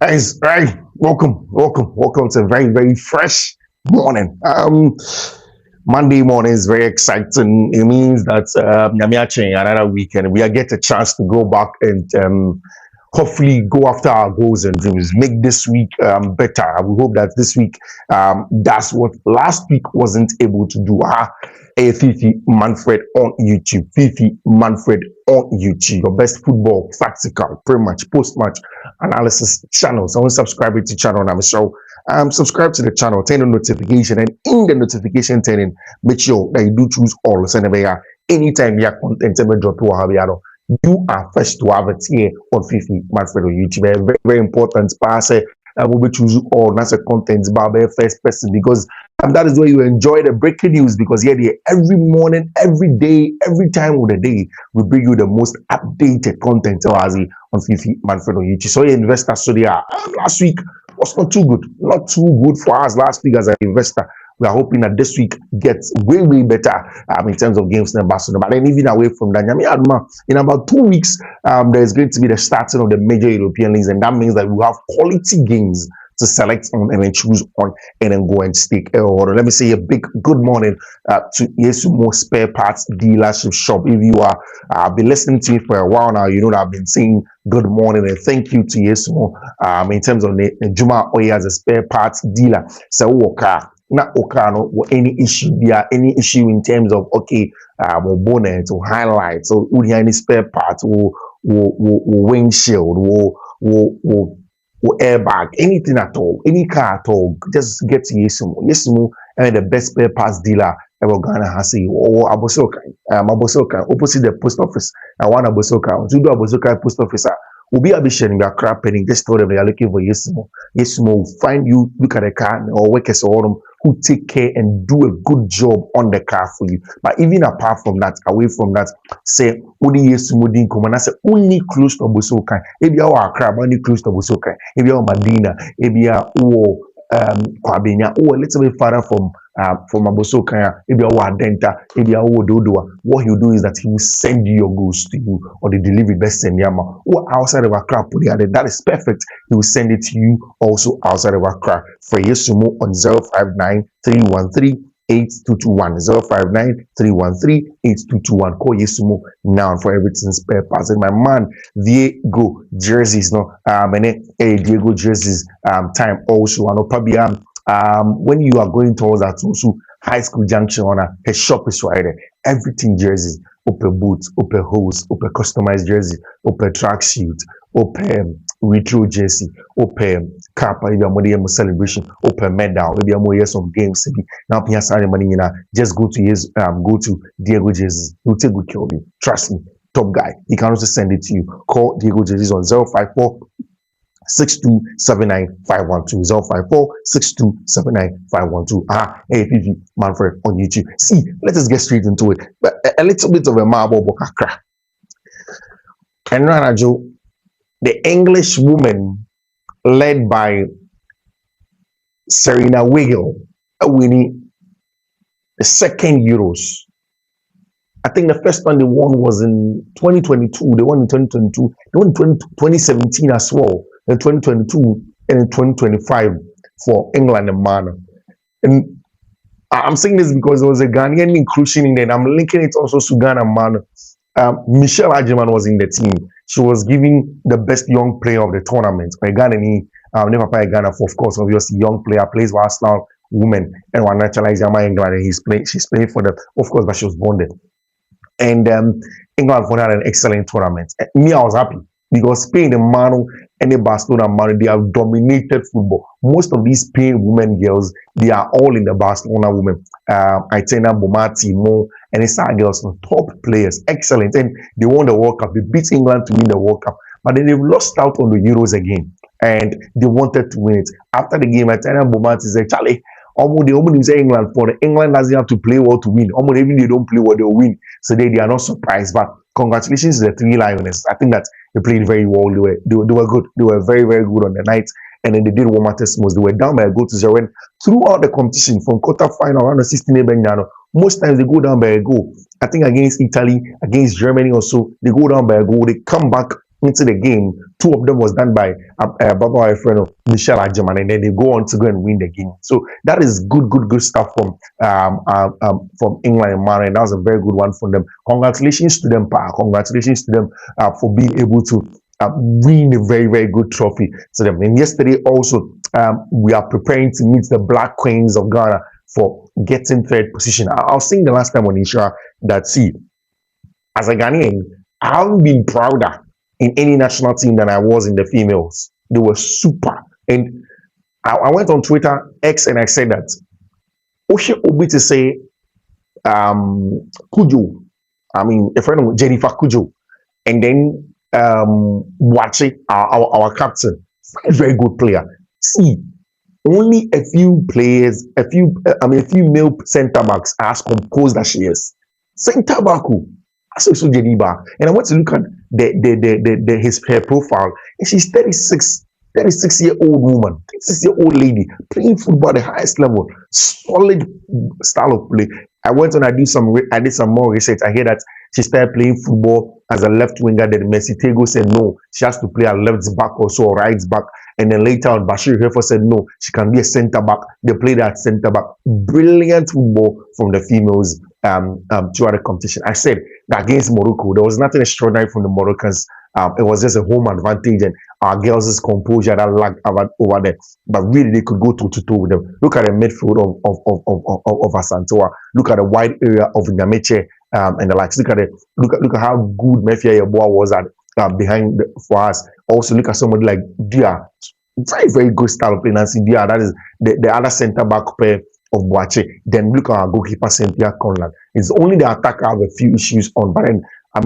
Guys, right, welcome to a very, very fresh morning. Monday morning is very exciting. It means that another weekend we are get a chance to go back and hopefully go after our goals and dreams. Make this week better. We hope that this week that's what last week wasn't able to do. Fiifi-Manfred on YouTube. Fiifi-Manfred on YouTube. Your best football, tactical, pre-match, post-match analysis channel. So subscribe to the channel now. So subscribe to the channel, turn on notification, and in the notification turning, make sure that you do choose all. So anytime you have content, drop to you are first to have it here on Fiifi-Manfred on YouTube. Very, very important. Pass will be choose all that's a content by first person because that is where you enjoy the breaking news because every morning, every day, every time of the day, we bring you the most updated content on Fiifi-Manfred on YouTube. So investor study last week was not too good for us last week as an investor. We are hoping that this week gets way, way better in terms of games in Barcelona. But then even away from that, in about 2 weeks, there is going to be the starting of the major European leagues, and that means that we have quality games to select on and then choose on and then go and stick. Let me say a big good morning to Yesumo Spare Parts Dealership Shop. If you are been listening to me for a while now, you know that I've been saying good morning and thank you to Yesumo in terms of the Juma Oye as a spare parts dealer. So not Okano or any issue any issue in terms of bonnet or highlights or any spare parts or windshield or airbag, anything at all, any car at all, just get to Yesumo and the best spare parts dealer ever Ghana has or Abosoka opposite the post office. I want Abosoka to do Abosoka post officer. Will be a sharing your crap penny. Just tell them they are looking for Yesumo. Yesumo will find you, look at the car or workers or them who take care and do a good job on the car for you. But even apart from that, away from that, say only Yesumo didn't come and I say only close to Abosoka. If you are crap, only close to Abosoka. If you are Madina, if you are Kwabenya, a little bit farther from Abosoka, if you are Denta, if you are Dodua, what he'll do is that he will send you your goods to you or the delivery best in Yama or outside of Accra. That is perfect. He will send it to you also outside of Accra. For Yesumo on 059 313 8221 059-313-8221. Call Yesumo now for everything spare parts. And my man, Diego jerseys, Diego jerseys time also. When you are going towards that also high school junction his shop is right there. Everything jerseys, open boots, open hose, open customized jersey, open track suit, open retro jersey, open cap, if you're more celebration, open medal, maybe I'm more some games. Now, just go to Diego jerseys. He'll take good care of you. Trust me, top guy. He can also send it to you. Call Diego jerseys on 054 6279-512 054-6279-512. Fiifi-Manfred on YouTube. See, let us get straight into it. But a little bit of a marble bokakra. And Ranajo, the English woman led by Serena Wiggle, winning the second Euros. I think the first one they won was in 2022. They won in 2022. They won in 2017 as well. In 2022 and in 2025 for England and Man. And I'm saying this because there was a Ghanaian inclusion in there. And I'm linking it also to Ghana and Man. Michelle Ajiman was in the team. She was giving the best young player of the tournament. By Ghana, never play Ghana for, of course, obviously young player plays for Arsenal women and one naturalized England and she's playing for them, of course, but she was born there. And England had an excellent tournament. Me, I was happy because Spain and Manu and the Barcelona Manu, they have dominated football. Most of these Spain women girls, they are all in the Barcelona women. Aitana, Bomati, Mo, and the Star girls, top players, excellent. And they won the World Cup. They beat England to win the World Cup. But then they've lost out on the Euros again. And they wanted to win it. After the game, Aitana and Bomati said, Charlie, they only say England for the England doesn't have to play well to win. Even they don't play well, they'll win. So they are not surprised. But congratulations to the three Lionesses. I think that they played very well. They were good. They were very, very good on the night. And then they did what matters most. They were down by a goal to 0. And throughout the competition, from quarter final around the 16th Benyano, most times they go down by a goal. I think against Italy, against Germany also, they go down by a goal. They come back into the game. Two of them was done by Baba friend of Michel Ajaman, and then they go on to go and win the game. So that is good stuff from England and Man, and that was a very good one from them. Congratulations to them, Pa. Congratulations to them for being able to win a very good trophy to them. And yesterday also, we are preparing to meet the Black Queens of Ghana for getting third position. I was saying the last time on Isha that, see, as a Ghanaian, I haven't been prouder in any national team than I was in the females. They were super. And I went on Twitter X and I said that Oshe Obi to say Kujo, I mean a friend of Jennifer Kujo, and then Wache, our captain, very good player. See, only a few players, a few male centre backs are as composed as she is. Centre back, so Jeniba, and I want to look at her profile, and she's 36-year-old woman, 36-year-old lady playing football at the highest level, solid style of play. I went on, I did some more research. I hear that she started playing football as a left winger. Then Messi Tego said no, she has to play a left back or so, or right back. And then later on, Bashir Hefo said no, she can be a centre back. They played at centre back. Brilliant football from the females throughout the competition. I said that against Morocco, there was nothing extraordinary from the Moroccans. It was just a home advantage, and our girls' composure that lagged over there. But really, they could go toe to toe with them. Look at the midfield of Asantewa. Look at the wide area of Nyameche and the likes. Look at how good Mefia Yeboah was at for us. Also, look at somebody like Dia. Very good style of play. Nancy Dia, that is the other centre back pair of Boache. Then look at our goalkeeper Cynthia Conlan. It's only the attack I have a few issues on, but then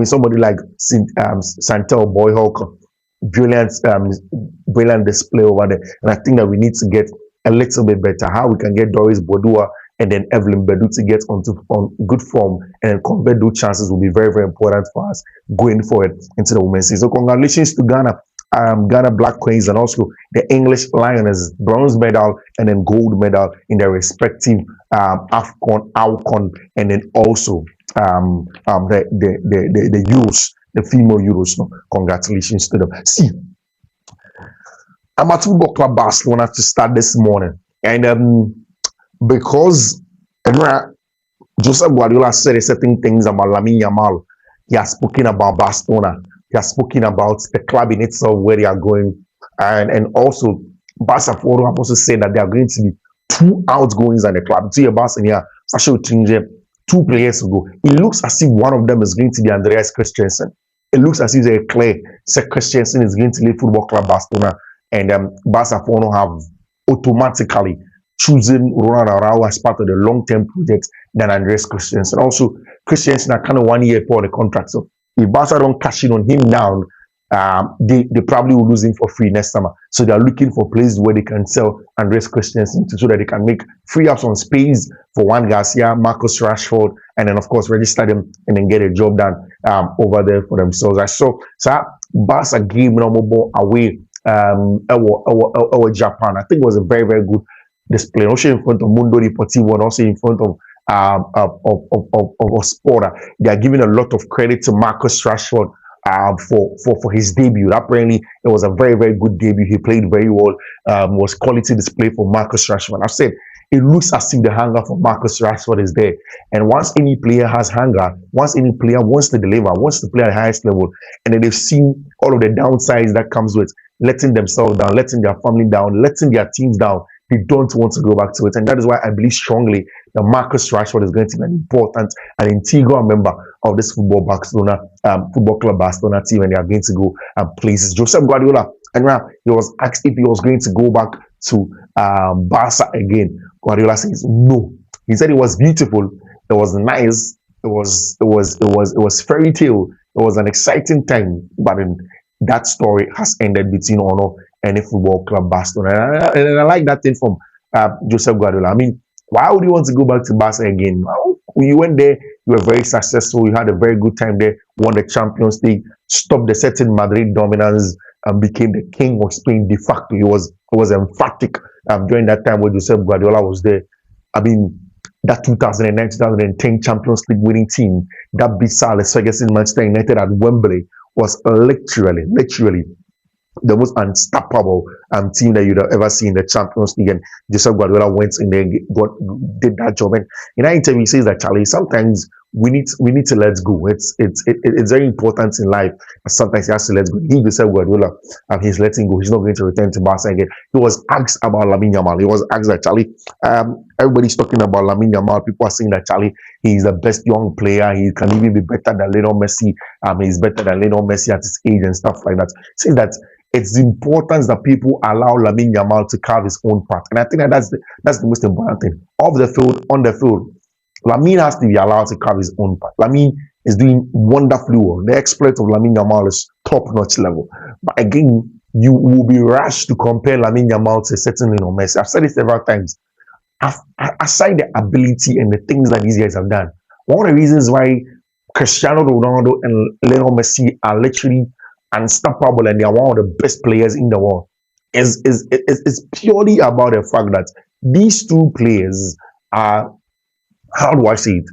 somebody like Santel Boyhawk, brilliant display over there. And I think that we need to get a little bit better. How we can get Doris Bodua and then Evelyn Bedu to get on good form and then convert those chances will be very important for us going forward into the women's season. So congratulations to Ghana. Ghana Black Queens and also the English Lioness, bronze medal and then gold medal in their respective AFCON, ALCON, and then also the Euros, the female Euros. No? Congratulations to them. See, I'm at Football Club Barcelona to start this morning, and because Joseph Guardiola said certain things about Lamine Yamal, he has spoken about Barcelona. He has spoken about the club in itself, where they are going. And also, Barca have also said that there are going to be two outgoings at the club. Two players ago. It looks as if one of them is going to be Andreas Christensen. It looks as if they're clear. Christensen is going to leave Football Club Barcelona. And Barca have automatically choosing Ronald Araujo as part of the long-term project than Andreas Christensen. Also, Christensen are kind of 1 year for the contract. So if Barca don't cash in on him now, they probably will lose him for free next summer. So they are looking for places where they can sell Andreas Christensen so that they can make free ups on space for Juan Garcia, Marcus Rashford, and then of course register them and then get a job done over there for themselves. I saw Barca game mobile away Japan. I think it was a very good display. Also in front of Mundo Deportivo and also in front of Spora. They are giving a lot of credit to Marcus Rashford for his debut. Apparently, it was a very good debut. He played very well. Was quality display for Marcus Rashford. I've said it looks as if the hunger for Marcus Rashford is there. And once any player has hunger, once any player wants to deliver, wants to play at the highest level, and then they've seen all of the downsides that comes with letting themselves down, letting their family down, letting their teams down, they don't want to go back to it. And that is why I believe strongly that Marcus Rashford is going to be an important and integral member of this Football Club Barcelona team, and they are going to go and places. Joseph Guardiola, and now he was asked if he was going to go back to Barca again. Guardiola says no. He said it was beautiful, it was nice, it was fairy tale, it was an exciting time, but that story has ended between Ono and the Football Club Barcelona. And I like that thing from Joseph Guardiola. I mean, why would you want to go back to Barca again? Well, when you went there, you were very successful. You had a very good time there, won the Champions League, stopped the certain Madrid dominance, and became the king of Spain de facto. He was emphatic during that time when Joseph Guardiola was there. I mean, that 2009-2010 Champions League winning team that beat Sir Alex Ferguson Manchester United at Wembley was literally the most unstoppable team that you'd have ever seen in the Champions League. And Joseph Guardiola went in there, did that job. And in that interview, he says that Charlie, sometimes we need to let go. It's very important in life. Sometimes he has to let go. He Joseph Guardiola, and he's letting go. He's not going to return to Barca again. He was asked about Lamine Yamal. He was asked that Charlie, everybody's talking about Lamine Yamal. People are saying that Charlie, he's the best young player. He can even be better than Lionel Messi. He's better than Lionel Messi at his age and stuff like that. Saying that it's the importance that people allow Lamine Yamal to carve his own path. And I think that's the most important thing. Off the field, on the field, Lamine has to be allowed to carve his own path. Lamine is doing wonderfully well. The exploit of Lamine Yamal is top-notch level. But again, you will be rash to compare Lamine Yamal to certain Lionel Messi. I've said it several times. Aside the ability and the things that these guys have done, one of the reasons why Cristiano Ronaldo and Lionel Messi are literally unstoppable and they are one of the best players in the world is purely about the fact that these two players are, how do I say it?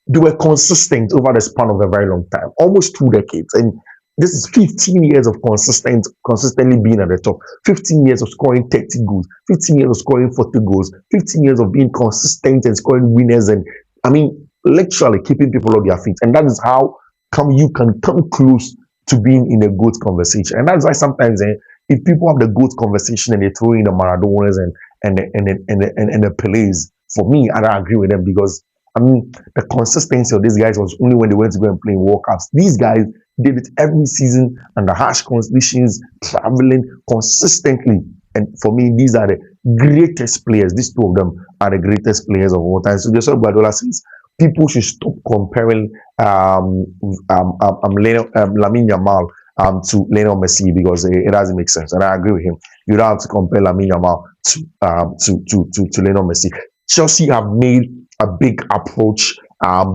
They were consistent over the span of a very long time, almost 2 decades. And this is 15 years of consistently being at the top, 15 years of scoring 30 goals, 15 years of scoring 40 goals, 15 years of being consistent and scoring winners. And I mean, literally keeping people on their feet. And that is how come you can come close to being in a GOAT conversation. And that's why sometimes if people have the GOAT conversation and they throw in the Maradonas and the Pelés, for me, I don't agree with them because I mean the consistency of these guys was only when they went to go and play in World Cups. These guys did it every season under harsh conditions, traveling consistently. And for me, these are the greatest players. These two of them are the greatest players of all time. So Joseph Guardiola says people should stop comparing Lamine Yamal to Lionel Messi because it doesn't make sense. And I agree with him. You don't have to compare Lamine Yamal to Lionel Messi. Chelsea have made a big approach,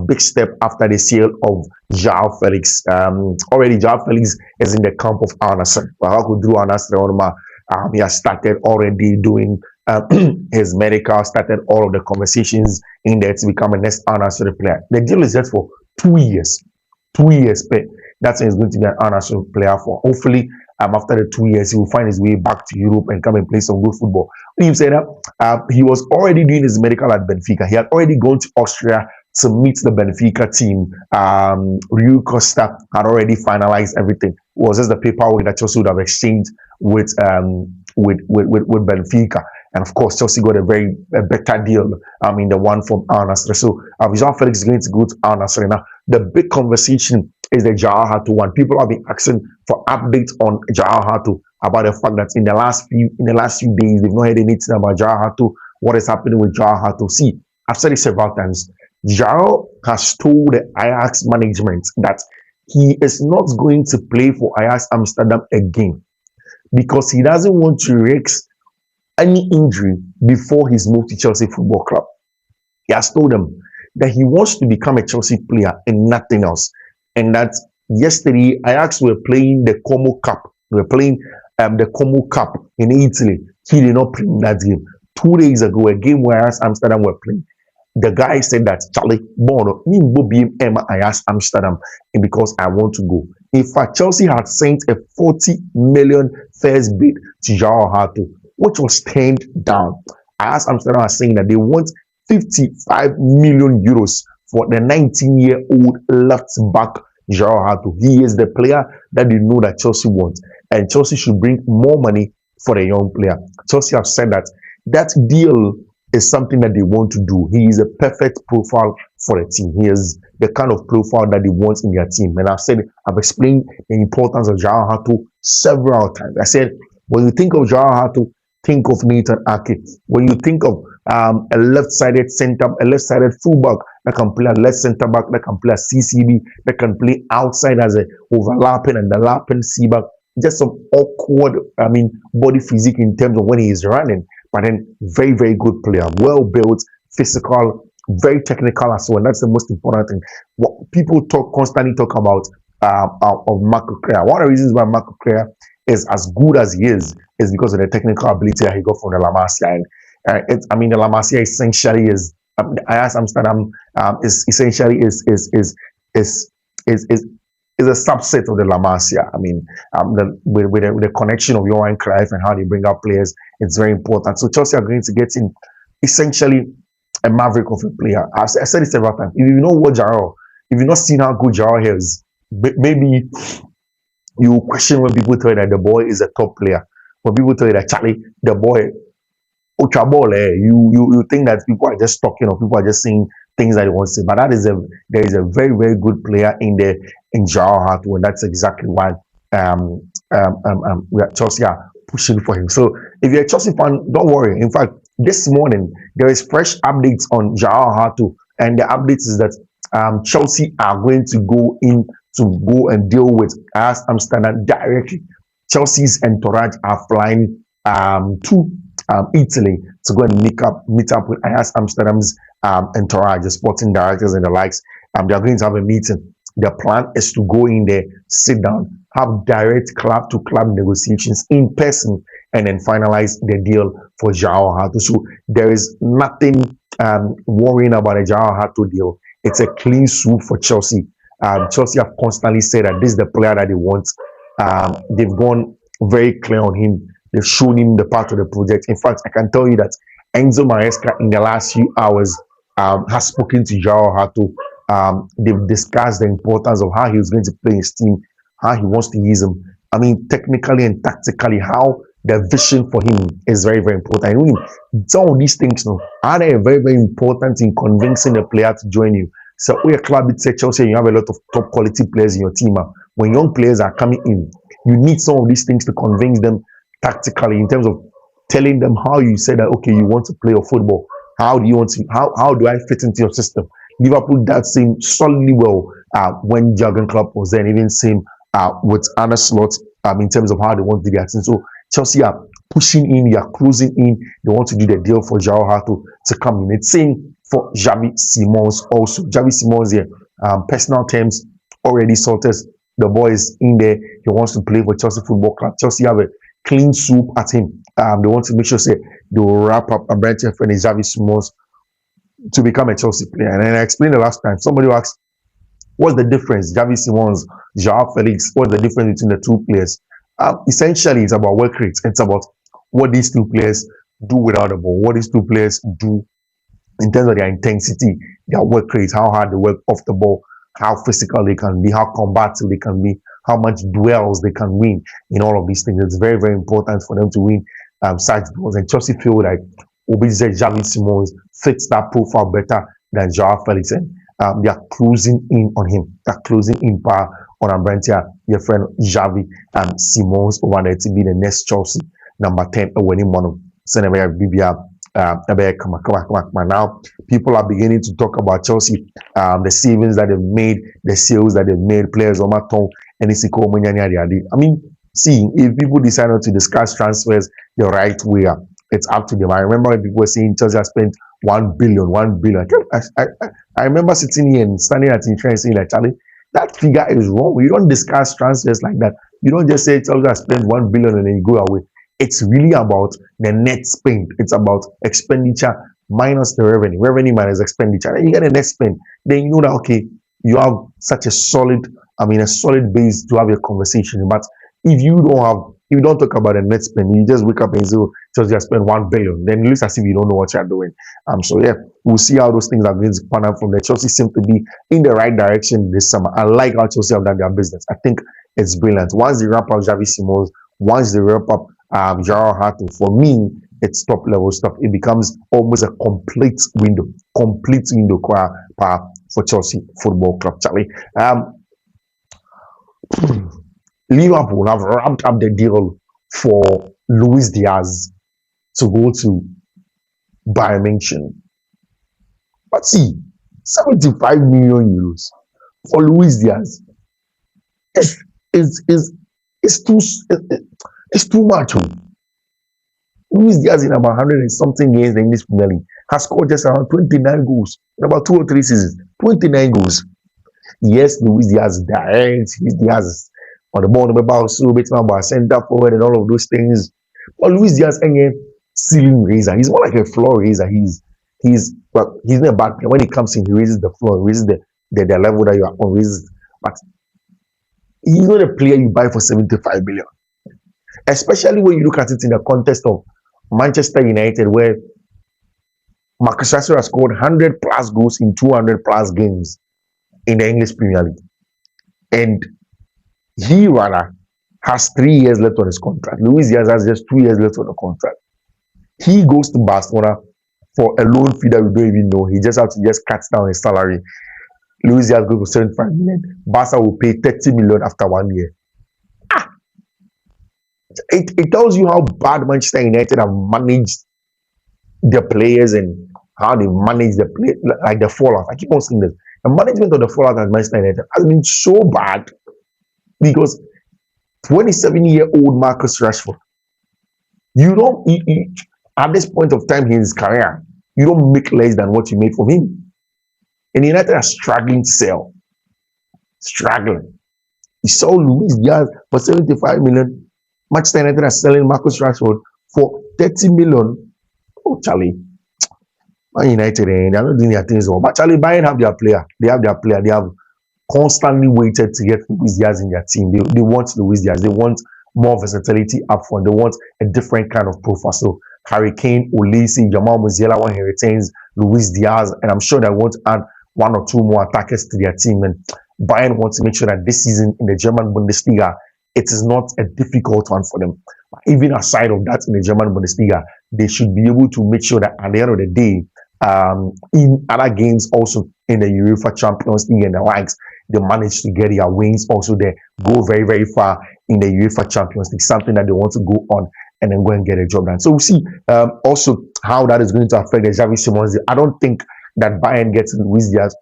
big step after the sale of Joao Felix. Already, Joao Felix is in the camp of Al Nassr. He has started already doing his medical, started all of the conversations in there to become a next Al Nassr player. The deal is set for 2 years. 2 years, but that's when he's going to be an Al Nassr player for. Hopefully, after the 2 years, he will find his way back to Europe and come and play some good football. When you say that, he was already doing his medical at Benfica. He had already gone to Austria to meet the Benfica team. Rui Costa had already finalized everything. It was just the paperwork that Chelsea would have exchanged with Benfica. And of course, Chelsea got a better deal. The one from Al Nassr. So, Joao Felix is going to go to Al Nassr now. The big conversation is the Joao Hato one. People have been asking for updates on Joao Hato about the fact that in the last few days they've not heard anything about Joao Hato. What is happening with Joao Hato? See, I've said it several times. Joao has told the Ajax management that he is not going to play for Ajax Amsterdam again because he doesn't want to risk any injury before his move to Chelsea Football Club. He has told them that he wants to become a Chelsea player and nothing else. And that yesterday Ajax were playing the Como Cup. They were playing the Como Cup in Italy. He did not play in that game. 2 days ago, a game where Ajax Amsterdam were playing. The guy said that Charlie Bono, Ajax Amsterdam, and because I want to go. In fact, Chelsea had sent a 40 million first bid to Joao Hato, which was turned down. Ajax Amsterdam are saying that they want 55 million euros for the 19-year-old left back Joao Hato. He is the player that they know that Chelsea wants, and Chelsea should bring more money for the young player. Chelsea have said that deal is something that they want to do. He is a perfect profile for the team. He is the kind of profile that they want in their team. And I've explained the importance of Joao Hato several times. I said, when you think of Joao Hato, think of Nathan Ake. When you think of a left-sided center, a left-sided fullback that can play a left center back, that can play a CCB, that can play outside as a overlapping and the lapping C-back. Just some awkward, body physique in terms of when he is running. But then very, very good player, well built, physical, very technical as well. And that's the most important thing. What people constantly talk about of Marco Creer. One of the reasons why Marco Creer is as good as he is because of the technical ability that he got from the La Masia. And the La Masia essentially is Ajax Amsterdam is essentially is is a subset of the La Masia. I mean, with the connection of Johan Cruyff and how they bring out players, it's very important. So Chelsea are going to get in essentially a maverick of a player. I said it several times. If you know what Jarrell, if you've not seen how good Jarrell is, maybe you question when people tell you that the boy is a top player. When people tell you that Charlie, the boy, Ochabol, you think that people are just talking or people are just saying things that they want to say. But there is a very, very good player in there in Joao Hart, and that's exactly why we are Chelsea are pushing for him. So if you're a Chelsea fan, don't worry. In fact, this morning there is fresh updates on Joao Hart, and the updates is that Chelsea are going to go in to go and deal with Ajax Amsterdam directly. Chelsea's entourage are flying to Italy to go and meet up with Ajax Amsterdam's entourage, the sporting directors and the likes. They are going to have a meeting. The plan is to go in there, sit down, have direct club to club negotiations in person, and then finalize the deal for Joao Hato. So there is nothing worrying about a Joao Hato deal. It's a clean sweep for Chelsea. Chelsea have constantly said that this is the player that they want. They've gone very clear on him. They've shown him the part of the project. In fact, I can tell you that Enzo Maresca in the last few hours has spoken to Joao Hato. They've discussed the importance of how he was going to play his team, how he wants to use him. I mean, technically and tactically, how the vision for him is very, very important. I mean, some of these things now are they very, very important in convincing the player to join you. So, we a club at Chelsea, you have a lot of top quality players in your team. When young players are coming in, you need some of these things to convince them tactically in terms of telling them how you say that okay, you want to play your football. How do you want to? How do I fit into your system? Liverpool that same solidly well when Jurgen Klopp was there, and even same with Arne Slot in terms of how they want to do their thing. So Chelsea are pushing in, they are closing in. They want to do the deal for Joao Hato to come in. It's same for Xavi Simons also. Xavi Simons here, personal terms already sorted. The boy is in there. He wants to play for Chelsea Football Club. Chelsea have a clean swoop at him. They want to make sure say they will wrap up a branch friend Xavi Simons to become a Chelsea player. And I explained the last time. Somebody asked, what's the difference? Xavi Simons, Joao Felix, what's the difference between the two players? Essentially, it's about work rates. It's about what these two players do without the ball, what these two players do in terms of their intensity, their work rates, how hard they work off the ball, how physical they can be, how combative they can be, how much duels they can win in all of these things. It's very, very important for them to win such duels. And Chelsea feel like Obizé Xavi Simons fits that profile better than Joao Felix. And they are closing in on him. They're closing in power on Ambrantia, your friend Xavi Simons over there to be the next Chelsea number 10 winning one. Now people are beginning to talk about Chelsea, the savings that they've made, the sales that they've made, players on Maton and I mean, see, if people decide not to discuss transfers the right way, it's up to them. I remember when people were saying Chelsea has spent 1 billion, 1 billion. I remember sitting here and standing at the and saying like, Charlie, that figure is wrong. You don't discuss transfers like that. You don't just say Chelsea has spent 1 billion and then you go away. It's really about the net spend. It's about expenditure minus the revenue. Revenue minus expenditure. And you get the net spend. Then you know that okay, you have such a solid, a solid base to have a conversation. But if you don't talk about the net spend, you just wake up and say, Chelsea has spent 1 billion, then it looks as if you don't know what you're doing. So yeah, we'll see how those things are going to pan out from there. Chelsea seem to be in the right direction this summer. I like how Chelsea have done their business. I think it's brilliant. Once they wrap up Xavi Simons, once they wrap up Joao Hato, for me, it's top level stuff. It becomes almost a complete window for Chelsea Football Club. Charlie, Liverpool have wrapped up the deal for Luis Diaz to go to Bayern Munich. But see, 75 million euros for Luis Diaz is too much. Luis Diaz in about 100 and something games in the English Premier League has scored just around 29 goals in about 2 or 3 seasons. 29 goals. Yes, Luis Diaz direct. Luis Diaz on the ball, about so bit about center forward and all of those things. But Luis Diaz again, ceiling raiser. He's more like a floor raiser. He's not a bad player. When he comes in, he raises the floor, he raises the level that you are on. Raises, but He's not a player you buy for 75 million. Especially when you look at it in the context of Manchester United, where Marcus Rashford has scored 100 plus goals in 200 plus games in the English Premier League. And he rather has 3 years left on his contract. Luis Diaz has just 2 years left on the contract. He goes to Barcelona for a loan fee that we don't even know. He just has to just cut down his salary. Luis Diaz goes for 75 million. Barca will pay 30 million after 1 year. It tells you how bad Manchester United have managed the players and how they manage the play, like the fallout. I keep on saying this. The management of the fallout at Manchester United has been so bad because 27-year-old Marcus Rashford, you don't at this point of time in his career, you don't make less than what you made from him. And United are struggling to sell. Struggling. You saw Luis Diaz for 75 million. Manchester United are selling Marcus Rashford for 30 million. Oh, Charlie. Man United, they are not doing their things well. But Charlie, Bayern have their player. They have their player. They have constantly waited to get Luis Diaz in their team. They want Luis Diaz. They want more versatility up front. They want a different kind of profile. So Harry Kane, Olise, Jamal Musiala when he retains Luis Diaz, and I'm sure they want to add 1 or 2 more attackers to their team. And Bayern wants to make sure that this season in the German Bundesliga, it is not a difficult one for them. Even aside of that, in the German Bundesliga, they should be able to make sure that at the end of the day, in other games also in the UEFA Champions League and the likes, they manage to get their wins also there, go very, very far in the UEFA Champions League, something that they want to go on and then go and get a job done. So we'll see also how that is going to affect the Xavi Simons. I don't think that Bayern gets Luis Diaz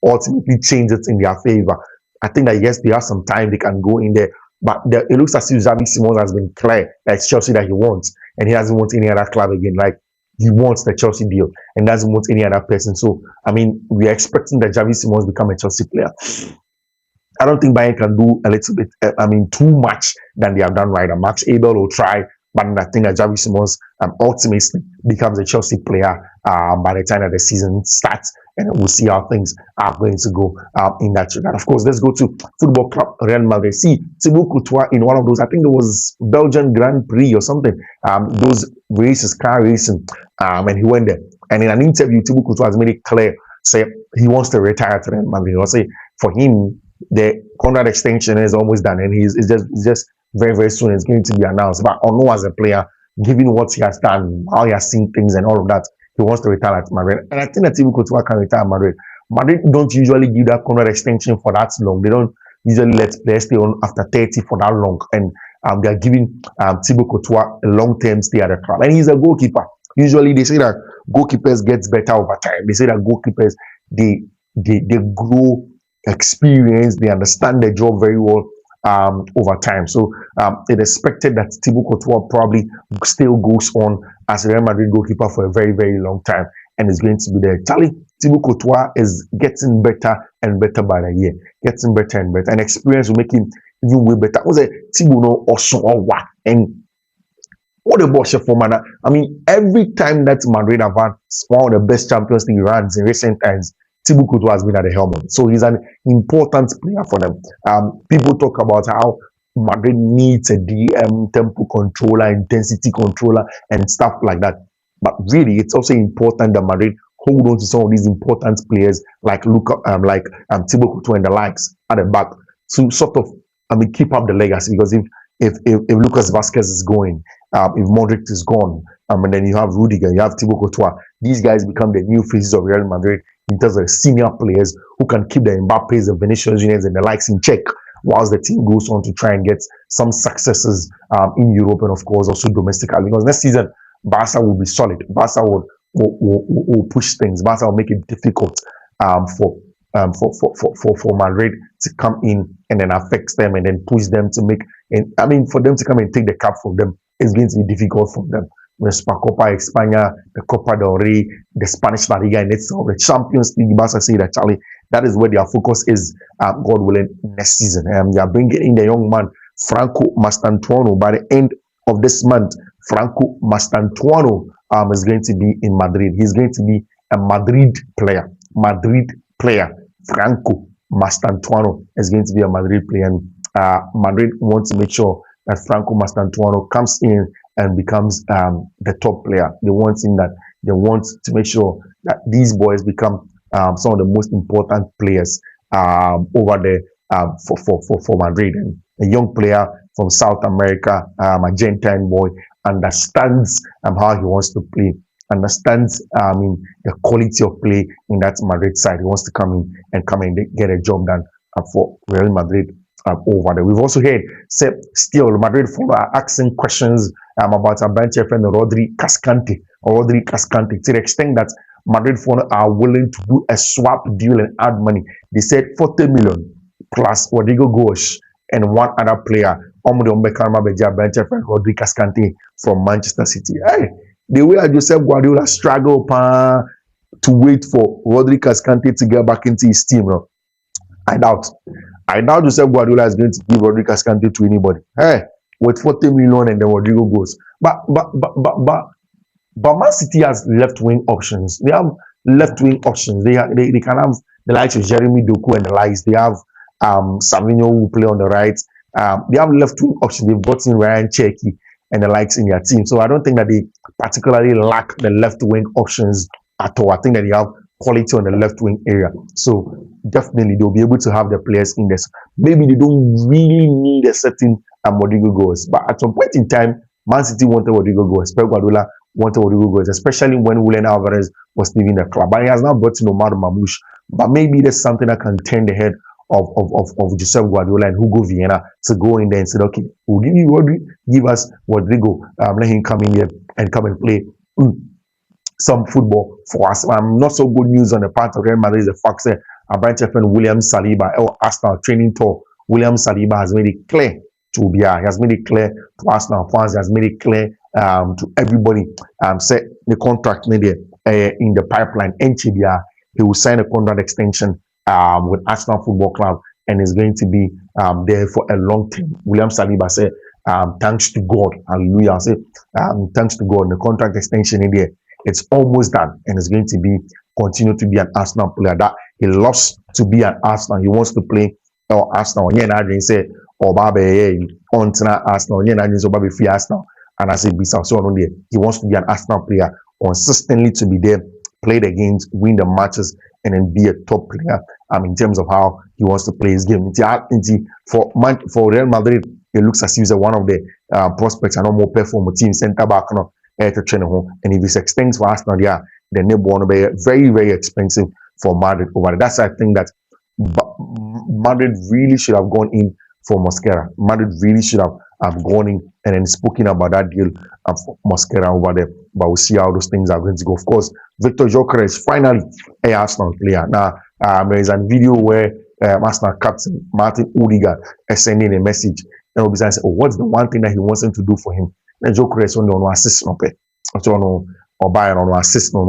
ultimately change it in their favor. I think that yes, they have some time, they can go in there, but it looks as if Xavi Simons has been clear that it's Chelsea that he wants, and he doesn't want any other club again. Like, he wants the Chelsea deal and doesn't want any other person. So, I mean, we are expecting that Xavi Simons become a Chelsea player. I don't think Bayern can do a little bit, too much than they have done right. Max Abel will try, but I think that Xavi Simons ultimately becomes a Chelsea player by the time that the season starts, and we'll see how things are going to go in that regard. Of course, let's go to Football Club Real Madrid. See Thibaut Courtois in one of those, I think it was Belgian Grand Prix or something, those races, car racing, and he went there. And in an interview, Thibaut Courtois has made it clear, say he wants to retire to Real Madrid. I'll say for him, the contract extension is almost done, and it's just very, very soon it's going to be announced. But I know as a player, given what he has done, how he has seen things and all of that, he wants to retire at Madrid. And I think that Thibaut Courtois can retire at Madrid. Madrid don't usually give that contract extension for that long. They don't usually let players stay on after 30 for that long. And they are giving Thibaut Courtois a long-term stay at the club. And he's a goalkeeper. Usually they say that goalkeepers get better over time. They say that goalkeepers, they grow experience, they understand their job very well over time. So it is expected that Thibaut Courtois probably still goes on as a Real Madrid goalkeeper for a very, very long time and is going to be there. Charlie, Thibaut Courtois is getting better and better by the year, getting better and better, and experience will make him even way better. Was a Thibaut no also and what a boss for man. I mean, every time that Madrid have had one of the best Champions League runs in recent times, Thibaut Courtois has been at the helmet. So he's an important player for them. People talk about how Madrid needs a DM, tempo controller, intensity controller, and stuff like that. But really, it's also important that Madrid hold on to some of these important players like Thibaut Courtois and the likes at the back to sort of, keep up the legacy. Because if Lucas Vasquez is going, if Modric is gone, and then you have Rudiger, you have Thibaut Courtois, these guys become the new faces of Real Madrid in terms of senior players who can keep the Mbappes, the Vinicius Juniors, and the likes in check, whilst the team goes on to try and get some successes in Europe and, of course, also domestically. Because next season, Barca will be solid. Barca will push things. Barca will make it difficult for Madrid to come in and then affect them and then push them to make. And for them to come and take the cup from them, it's going to be difficult for them. The Copa España, the Copa del Rey, the Spanish La Liga, and itself, the Champions League. Barca say that, Charlie, that is where their focus is, God willing, next season. They are bringing in the young man, Franco Mastantuono. By the end of this month, Franco Mastantuono is going to be in Madrid. He's going to be a Madrid player. Madrid player. Franco Mastantuono is going to be a Madrid player. And Madrid wants to make sure that Franco Mastantuono comes in and becomes the top player. They want in that they want to make sure that these boys become some of the most important players over there for Madrid. And a young player from South America, Argentine boy, understands how he wants to play, understands the quality of play in that Madrid side. He wants to come in and get a job done for Real Madrid over there. We've also heard still Madrid are asking questions about a bench friend Rodri Cascante to the extent that Madrid are willing to do a swap deal and add money. They said 40 million plus Rodrigo Gosh and one other player. Rodri Cascante from Manchester City. Hey, the way Joseph Guardiola struggled to wait for Rodri Cascante to get back into his team. No? I doubt Joseph Guardiola is going to give Rodri Cascante to anybody. Hey, with 40 million and then Rodrigo goes. But Man City has left wing options. They have left wing options. They can have the likes of Jeremy Doku and the likes. They have Savinho who play on the right. They have left wing options. They've got in Ryan Cherky and the likes in their team. So I don't think that they particularly lack the left wing options at all. I think that they have quality on the left wing area. So definitely they'll be able to have the players in this. Maybe they don't really need a certain Rodrigo goals, but at some point in time, Man City wanted Rodrigo goals. Pep Guardiola wanted Rodrigo goals, especially when Julian Alvarez was leaving the club. But he has now brought in Omar Mamouche. But maybe there's something that can turn the head of Joseph Guardiola and Hugo Viana to go in there and say, okay, we'll give you Rodrigo, give us Rodrigo, let him come in here and come and play some football for us. Not so good news on the part of Real Madrid is the fact that our branch friend William Saliba, Arsenal training tour, William Saliba has made it clear to be. He has made it clear to Arsenal fans. He has made it clear to everybody. Set the contract in the pipeline. NCBA, he will sign a contract extension with Arsenal Football Club and is going to be there for a long time. William Saliba said, "Thanks to God, hallelujah." I say, "Thanks to God." The contract extension in there, it's almost done, and it's going to be continue to be an Arsenal player. That he loves to be an Arsenal. He wants to play Arsenal. Yeah, and I say, on Arsenal. Yeah, and so Baby free Arsenal. And I say, he wants to be an Arsenal player, consistently to be there, play the games, win the matches, and then be a top player. In terms of how he wants to play his game. For Real Madrid, it looks as if he's one of the prospects and more perform team centre back. And if he extends for Arsenal, yeah, then they're going to be very, very expensive for Madrid over there. That's I think that Madrid really should have gone in for Mosquera. Madrid really should have gone in and then spoken about that deal for Mosquera over there. But we'll see how those things are going to go. Of course, Victor Gyökeres is finally an Arsenal player. Now, there is a video where Arsenal captain Martin Odegaard is sending a message. And Obi says, what's the one thing that he wants him to do for him? And Gyökeres only on assist no pay. Or Bayern on assist no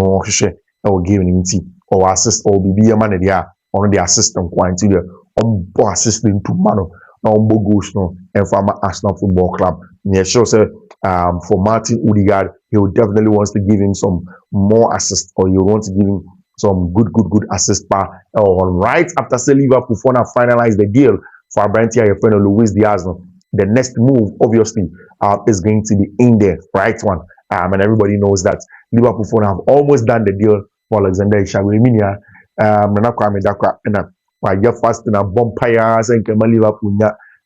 or giving him tea or assist or be a man there on the assistant quantity on assisting to Mano on Bogush no and from Arsenal Football Club. Yeah, sure, sir. For Martin Odegaard, he would definitely wants to give him some more assist, or you want to give him some good assist right after say Liverpool finalize the deal for Brantia, your friend Luis Diaz. The next move, obviously, is going to be in there, right one. And everybody knows that Liverpool have almost done the deal for Alexander Isak. I get fast in a bumpire and Liverpool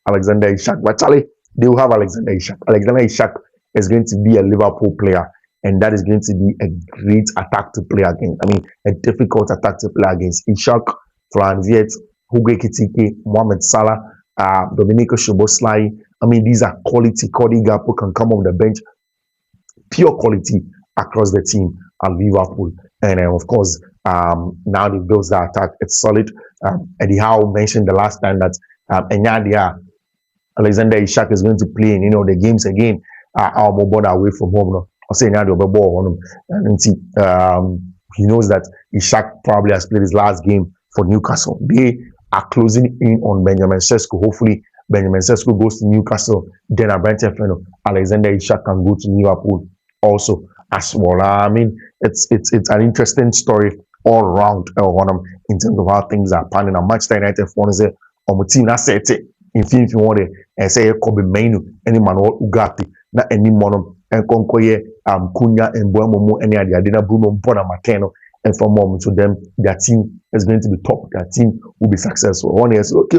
Alexander Isak. But Charlie, they will have Alexander Isak. Alexander Isak is going to be a Liverpool player, and that is going to be a great attack to play against. A difficult attack to play against. Isak, Fran Viet, Hugo Ekitike, Mohamed Salah, Domenico Szoboszlai. These are quality. Cody Gakpo can come off the bench. Pure quality across the team at Liverpool. And of course, now they built that attack. It's solid. Eddie Howe mentioned the last time that Alexander Isak is going to play in the games again. Our mobile away from home. No? I say and he knows that Isak probably has played his last game for Newcastle. They are closing in on Benjamin Sesko. Hopefully, Benjamin Sesko goes to Newcastle. Then Alexander Isak can go to Liverpool also as well. It's an interesting story all around in terms of how things are panning out. Manchester United for a team that's it. in Fiifi one and say Kobe Mainu, any man or Ugati, not any mono, and Concoye, Cunha and Buamomo, any idea, Dina Bruno Bona Mateno, and for moment to them, their team is going to be top, their team will be successful. One is okay.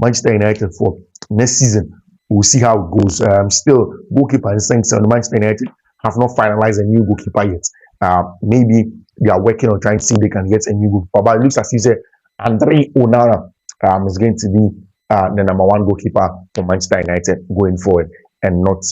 Manchester United for next season, we'll see how it goes. Still, goalkeeper instincts on Manchester United have not finalized a new goalkeeper yet. Maybe they are working on trying to see if they can get a new goalkeeper. But it looks as if Andre Onana is going to be the number one goalkeeper for Manchester United going forward, and not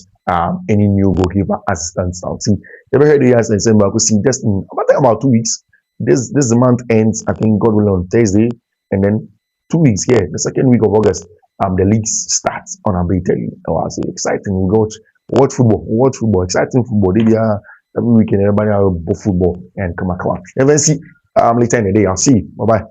any new goalkeeper as stands out. See, ever heard the years and saying, "But see, just in about 2 weeks, this month ends. I think God willing on Thursday, and then 2 weeks. Yeah, the second week of August, the leagues starts on Abriteli. Oh, I say exciting. We watch football, exciting football. Every weekend, everybody have football and come on. Even see later in the day. I'll see you. Bye bye.